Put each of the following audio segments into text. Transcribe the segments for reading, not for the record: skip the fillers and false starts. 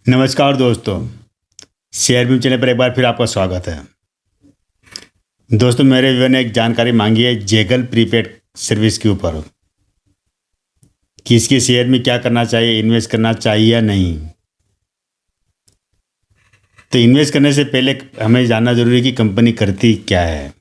नमस्कार दोस्तों, share view channel पर एक बार फिर आपका स्वागत है। दोस्तों, मेरे व्यूअर ने एक जानकारी मांगी है जेगल प्रीपेड सर्विस के ऊपर कि इसके शेयर में क्या करना चाहिए, इन्वेस्ट करना चाहिए या नहीं। तो इन्वेस्ट करने से पहले हमें जानना ज़रूरी है कि कंपनी करती क्या है।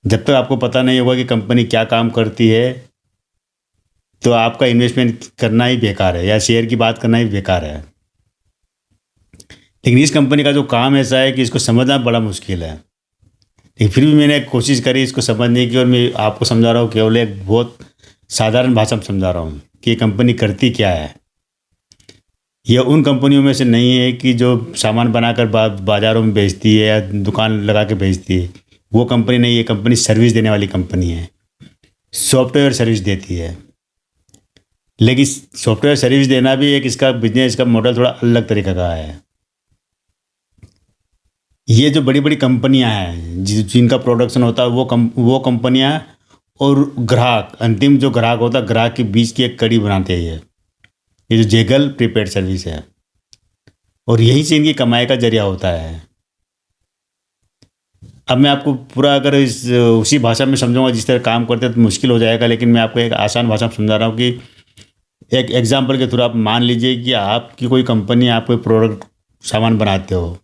जब तक आपको पता नहीं होगा कि कंपनी क्या काम करती है तो आपका इन्वेस्टमेंट करना ही बेकार है या शेयर की बात करना ही बेकार है। लेकिन इस कंपनी का जो काम ऐसा है कि इसको समझना बड़ा मुश्किल है, लेकिन फिर भी मैंने कोशिश करी इसको समझने की और मैं आपको समझा रहा हूँ, केवल एक बहुत साधारण भाषा में समझा रहा हूँ कि ये कंपनी करती क्या है। यह उन कंपनियों में से नहीं है कि जो सामान बनाकर बाज़ारों में बेचती है या दुकान लगा के बेचती है। वो कंपनी नहीं, ये कंपनी सर्विस देने वाली कंपनी है, सॉफ्टवेयर सर्विस देती है। लेकिन सॉफ्टवेयर सर्विस देना भी एक इसका बिजनेस का मॉडल थोड़ा अलग तरीके का है। ये जो बड़ी बड़ी कंपनियां हैं जिनका प्रोडक्शन होता है वो कंपनियां और ग्राहक, अंतिम जो ग्राहक होता है, ग्राहक के बीच की एक कड़ी बनाते हैं ये जो जेगल प्रीपेड सर्विस है, और यहीं से इनकी कमाई का जरिया होता है। अब मैं आपको पूरा अगर उसी भाषा में समझाऊंगा जिस तरह काम करते हैं तो मुश्किल हो जाएगा, लेकिन मैं आपको एक आसान भाषा में समझा रहा हूँ कि एक एग्जाम्पल के थ्रू आप मान लीजिए कि आपकी कोई कंपनी, आप कोई प्रोडक्ट सामान बनाते हो।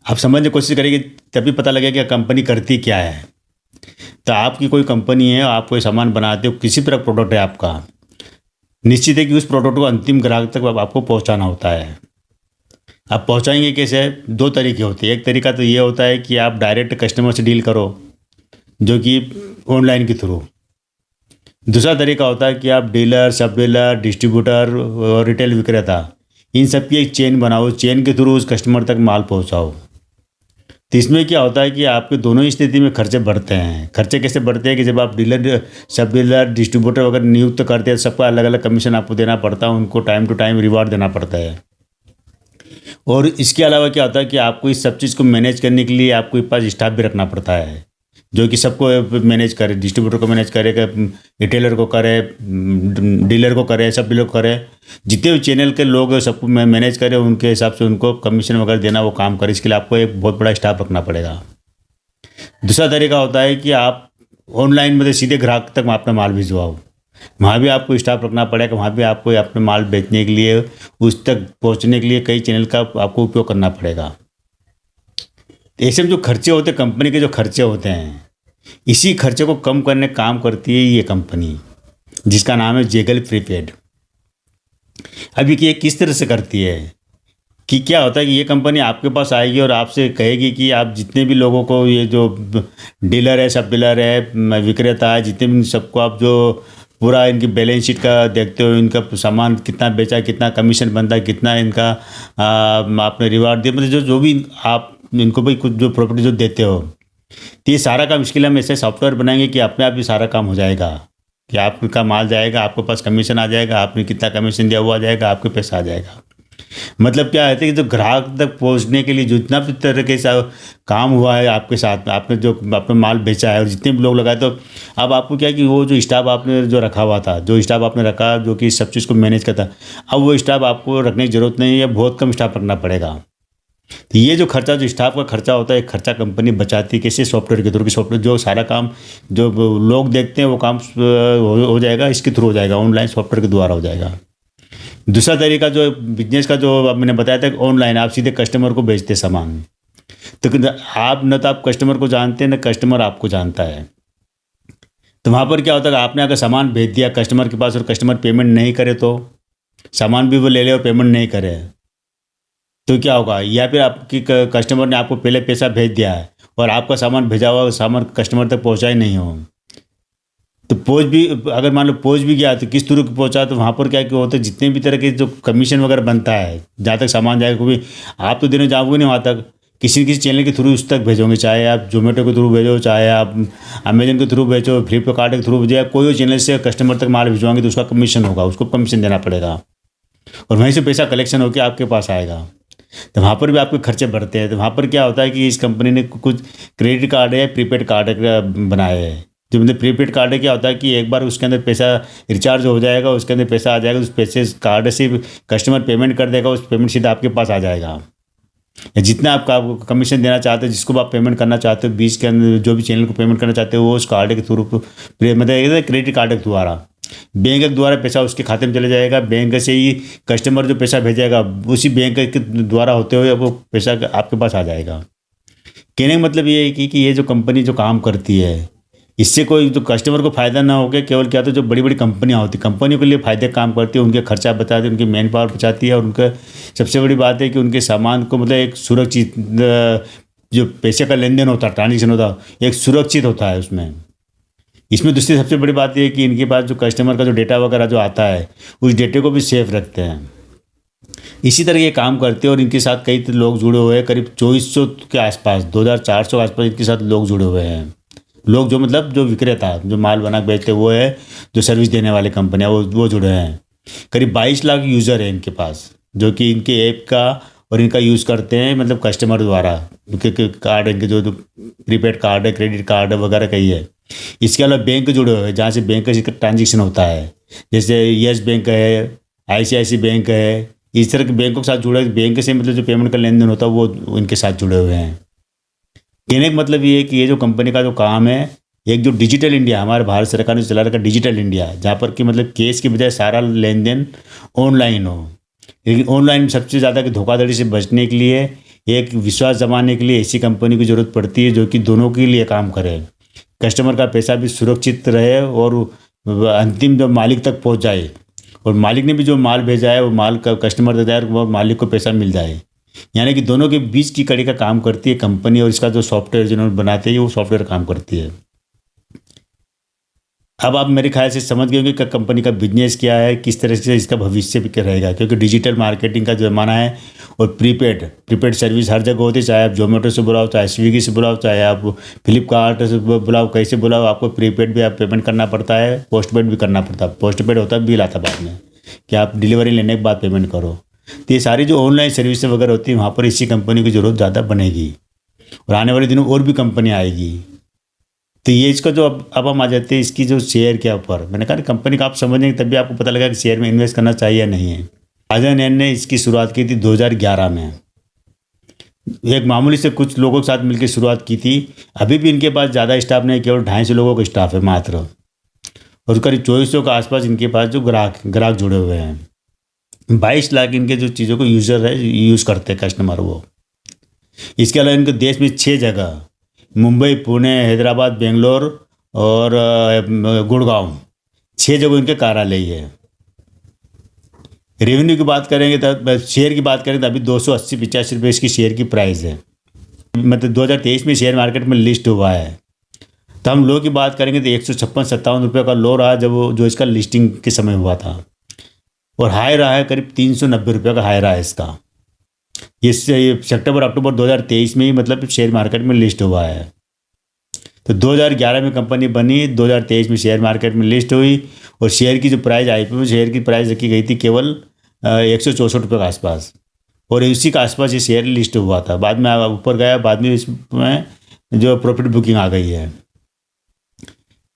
आप समझने की कोशिश करेंगे तभी पता लगेगा कि कंपनी करती क्या है। तो आपकी कोई कंपनी है, आप कोई सामान बनाते हो, किसी तरह प्रोडक्ट है आपका, निश्चित है कि उस प्रोडक्ट को अंतिम ग्राहक तक आपको पहुंचाना होता है। आप पहुंचाएंगे कैसे? दो तरीके होते हैं। एक तरीका तो ये होता है कि आप डायरेक्ट कस्टमर से डील करो, जो कि ऑनलाइन के थ्रू। दूसरा तरीका होता है कि आप डीलर, सब डीलर, डिस्ट्रीब्यूटर और रिटेल विक्रेता, इन सब की एक चेन बनाओ, चेन के थ्रू उस कस्टमर तक माल पहुंचाओ। तो इसमें क्या होता है कि आपके दोनों ही स्थिति में खर्चे बढ़ते हैं। खर्चे कैसे बढ़ते हैं कि जब आप डीलर, सब डीलर, डिस्ट्रीब्यूटर वगैरह नियुक्त करते हैं, सबका अलग अलग कमीशन आपको देना पड़ता है, उनको टाइम टू टाइम रिवार्ड देना पड़ता है। और इसके अलावा क्या होता है कि आपको इस सब चीज़ को मैनेज करने के लिए आपको पास स्टाफ भी रखना पड़ता है, जो कि सबको मैनेज करे, डिस्ट्रीब्यूटर को मैनेज करे, रिटेलर को करे, डीलर को करे, सब डीलर को करे, जितने भी चैनल के लोग सबको मैनेज करे, उनके हिसाब से उनको कमीशन वगैरह देना, वो काम करे। इसके लिए आपको एक बहुत बड़ा स्टाफ रखना पड़ेगा। दूसरा तरीका होता है कि आप ऑनलाइन मतलब सीधे ग्राहक तक अपना माल भिजवाओ। वहाँ भी आपको स्टाफ रखना पड़ेगा, वहाँ भी आपको अपने माल बेचने के लिए, उस तक पहुँचने के लिए कई चैनल का आपको उपयोग करना पड़ेगा। ऐसे में जो खर्चे होते हैं, कंपनी के जो खर्चे होते हैं, इसी खर्चे को कम करने काम करती है ये कंपनी, जिसका नाम है जेगल प्रीपेड। अभी कि ये किस तरह से करती है कि क्या होता है कि ये कंपनी आपके पास आएगी और आपसे कहेगी कि आप जितने भी लोगों को, ये जो डीलर है, सब डीलर है, विक्रेता है, जितने भी सबको आप जो पूरा इनकी बैलेंस शीट का देखते हो, इनका सामान कितना बेचा, कितना कमीशन बनता है, कितना इनका आपने रिवार्ड दिया, मतलब जो जो भी आप इनको भाई कुछ जो प्रॉपर्टी जो देते हो, तो ये सारा काम इसके लिए हम ऐसे सॉफ्टवेयर बनाएंगे कि अपने आप ही सारा काम हो जाएगा, कि आपका माल जाएगा, आपके पास कमीशन आ जाएगा, आपने कितना कमीशन दिया वो आ जाएगा, आपके पैसा आ जाएगा। मतलब क्या है कि जो ग्राहक तक पहुंचने के लिए जितना भी तरीके से काम हुआ है आपके साथ, आपने जो अपना माल बेचा है और जितने भी लोग लगाए, तो अब आपको क्या है कि वो जो स्टाफ आपने जो रखा हुआ था, जो स्टाफ आपने रखा जो कि सब चीज़ को मैनेज करता, अब वो स्टाफ आपको रखने की ज़रूरत नहीं है, बहुत कम स्टाफ रखना पड़ेगा। तो ये जो खर्चा, जो स्टाफ का खर्चा होता है, एक खर्चा कंपनी बचाती है कैसे? सॉफ्टवेयर के थ्रू। कि सॉफ्टवेयर जो सारा काम जो लोग देखते हैं वो काम हो जाएगा, इसके थ्रू हो जाएगा, ऑनलाइन सॉफ्टवेयर के द्वारा हो जाएगा। दूसरा तरीका जो बिजनेस का, जो अब मैंने बताया था, ऑनलाइन आप सीधे कस्टमर को बेचते सामान। तो आप न तो आप कस्टमर को जानते हैं, न कस्टमर आपको जानता है। तो वहाँ पर क्या होता है, आपने अगर सामान भेज दिया कस्टमर के पास और कस्टमर पेमेंट नहीं करे, तो सामान भी वो ले ले और पेमेंट नहीं करे, तो क्या होगा? या फिर आपकी कस्टमर ने आपको पहले पैसा भेज दिया है और आपका सामान भेजा हुआ सामान कस्टमर तक पहुंचा ही नहीं हो, तो पहुंच भी, अगर मान लो पहुंच भी गया तो किस थ्रू पहुंचा, तो वहाँ पर क्या क्या होता है, जितने भी तरह के जो कमीशन वगैरह बनता है, जहाँ तक सामान जाएगा, क्योंकि आप तो देने जाओगे नहीं वहाँ तक, किसी न किसी चैनल के थ्रू उस तक भेजोगे, चाहे आप जोमेटो के थ्रू भेजो, चाहे आप अमेजन के थ्रू भेजो, फ्लिपकार्ट के थ्रू भेजो, या कोई चैनल से कस्टमर तक माल भिजवाएंगे तो उसका कमीशन होगा, उसको कमीशन देना पड़ेगा, और वहीं से पैसा कलेक्शन होकर आपके पास आएगा। तो वहाँ पर भी आपके खर्चे बढ़ते हैं। तो वहाँ पर क्या होता है कि इस कंपनी ने कुछ क्रेडिट कार्ड या प्रीपेड कार्ड बनाए हैं, जो मतलब प्रीपेड कार्ड है, क्या होता है कि एक बार उसके अंदर पैसा रिचार्ज हो जाएगा, उसके अंदर पैसा आ जाएगा, उस पैसे कार्ड से कस्टमर पेमेंट कर देगा, उस पेमेंट सीधा आपके पास आ जाएगा। या जितना आपका कमीशन देना चाहते हो, जिसको आप पेमेंट करना चाहते हो, बीच के अंदर जो भी चैनल को पेमेंट करना चाहते हो, वो उस कार्ड के थ्रू मतलब क्रेडिट कार्ड के द्वारा, बैंक के द्वारा पैसा उसके खाते में चले जाएगा। बैंक से ही कस्टमर जो पैसा भेजेगा उसी बैंक के द्वारा होते हुए वो पैसा आपके पास आ जाएगा। कहने का मतलब ये है कि ये जो कंपनी जो काम करती है, इससे कोई तो कस्टमर को फ़ायदा ना हो के केवल क्या, तो जो बड़ी बड़ी कंपनियां होती हैं, कंपनियों के लिए फ़ायदे काम करती है, उनके खर्चा बचाती है, उनकी मैन पावर बचाती है, और उनका सबसे बड़ी बात है कि उनके सामान को मतलब एक सुरक्षित जो पैसे का लेन देन होता है, ट्रांजेक्शन होता है, एक सुरक्षित होता है उसमें। इसमें दूसरी सबसे बड़ी बात यह है कि इनके पास जो कस्टमर का जो डेटा वगैरह जो आता है, उस डेटे को भी सेफ रखते हैं। इसी तरह ये काम करते हैं, और इनके साथ कई लोग जुड़े हुए हैं, करीब 2400 के आसपास, 2400 के आसपास इनके साथ लोग जुड़े हुए हैं। लोग जो मतलब जो विक्रेता जो माल बना के बेचते वो है, जो सर्विस देने वाले कंपनियां वो जुड़े हैं। करीब 22 लाख यूज़र है इनके पास, जो कि इनके ऐप का और इनका यूज़ करते हैं, मतलब कस्टमर द्वारा कार्ड, इनके जो प्रीपेड कार्ड है, क्रेडिट कार्ड है वगैरह कई है। इसके अलावा बैंक जुड़े हुए हैं, जहाँ से बैंक का ट्रांजेक्शन होता है, जैसे यस बैंक है, ICICI बैंक है, इस तरह के बैंकों के साथ जुड़े, बैंक से मतलब जो पेमेंट का लेन देन होता है वो इनके साथ जुड़े हुए हैं। कहने का मतलब ये है कि ये जो कंपनी का जो काम है, एक जो डिजिटल इंडिया हमारे भारत सरकार ने चला रखा डिजिटल इंडिया, जहाँ पर कि मतलब कैश की बजाय सारा लेन देन ऑनलाइन हो। लेकिन ऑनलाइन सबसे ज़्यादा कि धोखाधड़ी से बचने के लिए, एक विश्वास जमाने के लिए ऐसी कंपनी की ज़रूरत पड़ती है जो कि दोनों के लिए काम करे, कस्टमर का पैसा भी सुरक्षित रहे और अंतिम जो मालिक तक पहुँच जाए, और मालिक ने भी जो माल भेजा है वो माल का कस्टमर दे जाए और मालिक को पैसा मिल जाए। यानी कि दोनों के बीच की कड़ी का काम करती है कंपनी, और इसका जो सॉफ्टवेयर जिन्होंने बनाते हैं वो सॉफ्टवेयर काम करती है। अब आप मेरे ख्याल से समझ गए होंगे कि कंपनी का बिजनेस क्या है, किस तरह से इसका भविष्य भी क्या रहेगा, क्योंकि डिजिटल मार्केटिंग का ज़माना है, और प्रीपेड सर्विस हर जगह होती है, चाहे आप जोमेटो से बुलाओ, चाहे स्विगी से बुलाओ, चाहे आप फ्लिपकार्ट से बुलाओ, कैसे बुलाओ, आपको प्रीपेड भी आप पेमेंट करना पड़ता है, पोस्टपेड भी करना पड़ता है। पोस्टपेड होता है बिल आता है बाद में, कि आप डिलीवरी लेने के बाद पेमेंट करो। तो ये सारी जो ऑनलाइन सर्विस वगैरह होती है, वहाँ पर इसी कंपनी की ज़रूरत ज़्यादा बनेगी, और आने वाले दिनों और भी कंपनी आएगी। तो ये इसका जो अब हम आ जाते हैं इसकी जो शेयर के ऊपर, मैंने कहा कंपनी का आप समझेंगे तभी आपको पता लगा कि शेयर में इन्वेस्ट करना चाहिए या नहीं है। अजय नैन ने इसकी शुरुआत की थी 2011 में, एक मामूली से कुछ लोगों के साथ मिलकर शुरुआत की थी। अभी भी इनके पास ज़्यादा स्टाफ नहीं, केवल 250 लोगों का स्टाफ है मात्र, और करीब 2400 के आसपास इनके पास जो ग्राहक जुड़े हुए हैं। 22 लाख इनके जो चीज़ों को यूज़र है यूज़ करते हैं कस्टमर वो। इसके अलावा इनके देश में 6 जगह, मुंबई, पुणे, हैदराबाद, बेंगलोर और गुड़गांव, 6 जगह इनके कार्यालय है। रेवेन्यू की बात करेंगे तो शेयर की बात करें तो अभी 280-85 रुपये इसकी शेयर की प्राइस है, मतलब 2023 में शेयर मार्केट में लिस्ट हुआ है। तो हम लो की बात करेंगे तो 156-57 रुपये का लो रहा जो इसका लिस्टिंग के समय हुआ था, और हाई रहा है करीब 390 रुपये का हाई रहा है इसका। ये सितंबर-अक्टूबर 2023 में ही मतलब शेयर मार्केट में लिस्ट हुआ है। तो 2011 में कंपनी बनी, 2023 में शेयर मार्केट में लिस्ट हुई, और शेयर की जो प्राइस IPO में शेयर की प्राइस रखी गई थी केवल 164 रुपये के आसपास, और इसी के आसपास ये शेयर लिस्ट हुआ था। बाद में ऊपर गया, बाद में इसमें जो प्रॉफिट बुकिंग आ गई है।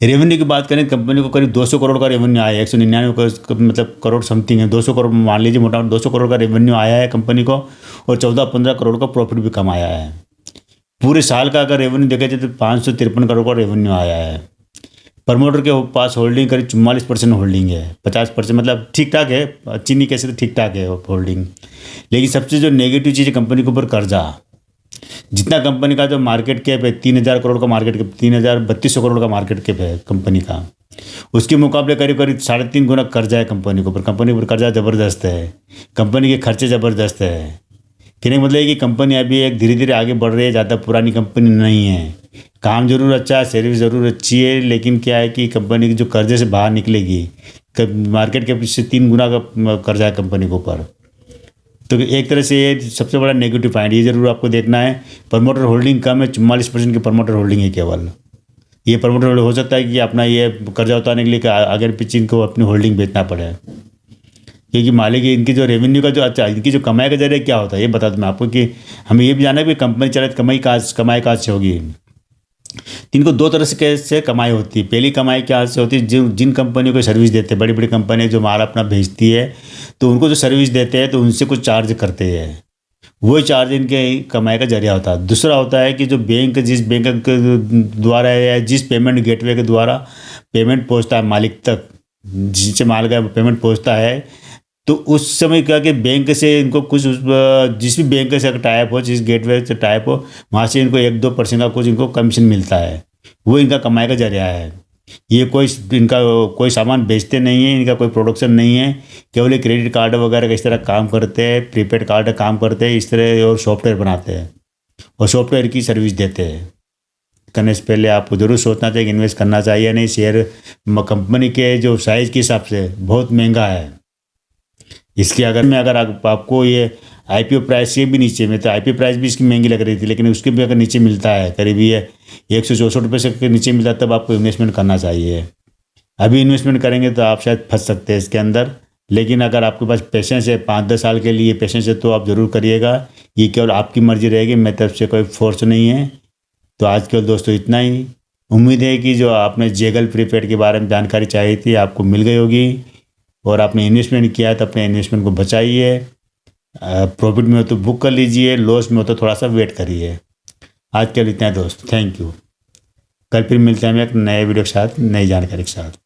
रेवेन्यू की बात करें कंपनी को करीब 200 करोड़ का रेवेन्यू आया है, 199 मतलब करोड़ समथिंग है, 200 करोड़ मान लीजिए, मोटा 200 करोड़ का रेवेन्यू आया है कंपनी को, और 14-15 करोड़ का प्रॉफिट भी कमाया है। पूरे साल का अगर रेवेन्यू देखा जाए तो 553 करोड़ का रेवेन्यू आया है। प्रमोटर के पास होल्डिंग करीब 44% होल्डिंग है, 50% मतलब ठीक ठाक है, अच्छी नहीं कह सकते, ठीक ठाक है होल्डिंग। लेकिन सबसे जो नेगेटिव चीज़ है कंपनी के ऊपर कर्जा, जितना कंपनी का जो मार्केट कैप है 3000 करोड़ का मार्केट कैप, 3200 करोड़ का मार्केट कैप है कंपनी का, उसके मुकाबले करीब 3.5 गुना कर्जा है कंपनी के ऊपर। कंपनी के ऊपर कर्जा ज़बरदस्त है, कंपनी के खर्चे ज़बरदस्त है। कहने का मतलब है कि कंपनी अभी एक धीरे धीरे आगे बढ़ रही है, ज़्यादा पुरानी कंपनी नहीं है। काम जरूर अच्छा है, सर्विस ज़रूर अच्छी है, लेकिन क्या है कि कंपनी की जो कर्जे से बाहर निकलेगी, मार्केट कैप से 3 गुना का कर्जा है कंपनी के ऊपर। तो एक तरह से ये सबसे बड़ा नेगेटिव पॉइंट, ये जरूर आपको देखना है। प्रमोटर होल्डिंग कम है, 44% की प्रमोटर होल्डिंग है केवल। ये प्रमोटर होल्डिंग हो सकता है कि अपना ये कर्जा उतारने के लिए आगे पीछे इनको अपनी होल्डिंग बेचना पड़े, क्योंकि मालिक इनकी जो रेवेन्यू का जो अच्छा इनकी जो कमाई का जरिए क्या होता है ये बता दूँ मैं आपको, कि हमें ये भी जानना है कि कंपनी चले तो कमाई कहाँ से होगी। तो इनको दो तरह से कैसे कमाई होती है। पहली कमाई क्या से होती है, जिन कंपनियों को सर्विस देते हैं, बड़ी बड़ी कंपनी जो माल अपना भेजती है, तो उनको जो सर्विस देते हैं तो उनसे कुछ चार्ज करते हैं, वही चार्ज इनके कमाई का जरिया होता है। दूसरा होता है कि जो बैंक, जिस बैंक के द्वारा या जिस पेमेंट गेटवे के द्वारा पेमेंट पहुंचता है मालिक तक, जिनसे माल का पेमेंट पहुंचता है, तो उस समय क्या कि बैंक से इनको कुछ जिस भी बैंक से टाइप हो, जिस गेटवे से टाइप हो, वहाँ से इनको 1-2% का कुछ इनको कमीशन मिलता है। वो इनका कमाई का जरिया है। ये कोई इनका कोई सामान बेचते नहीं है, इनका कोई प्रोडक्शन नहीं है, केवल ये क्रेडिट कार्ड वगैरह का इस तरह काम करते हैं, प्रीपेड कार्ड काम करते हैं इस तरह, और सॉफ्टवेयर बनाते हैं और सॉफ्टवेयर की सर्विस देते हैं। करने से पहले आपको ज़रूर सोचना चाहिए कि इन्वेस्ट करना चाहिए या नहीं। शेयर कंपनी के जो साइज़ के हिसाब से बहुत महंगा है। इसके अगर आपको ये आईपीओ प्राइस से भी नीचे में, तो आईपीओ प्राइस भी इसकी महंगी लग रही थी, लेकिन उसके भी अगर नीचे मिलता है, करीब ये 164 रुपये से नीचे मिलता है, तब आपको इन्वेस्टमेंट करना चाहिए। अभी इन्वेस्टमेंट करेंगे तो आप शायद फंस सकते हैं इसके अंदर, लेकिन अगर आपके पास पेशेंस है, 5-10 साल के लिए पेशेंस है, तो आप ज़रूर करिएगा। ये केवल आपकी मर्जी रहेगी, मेरी तरफ से कोई फोर्स नहीं है। तो आज केवल दोस्तों इतना ही। उम्मीद है कि जो आपने जेगल प्रीपेड के बारे में जानकारी चाहिए थी आपको मिल गई होगी, और आपने इन्वेस्टमेंट किया है तो अपने इन्वेस्टमेंट को बचाइए। प्रॉफिट में हो तो बुक कर लीजिए, लॉस में हो तो थोड़ा सा वेट करिए। आज के लिए इतना है दोस्त, थैंक यू। कल फिर मिलते हैं हम एक नए वीडियो के साथ, नई जानकारी के साथ।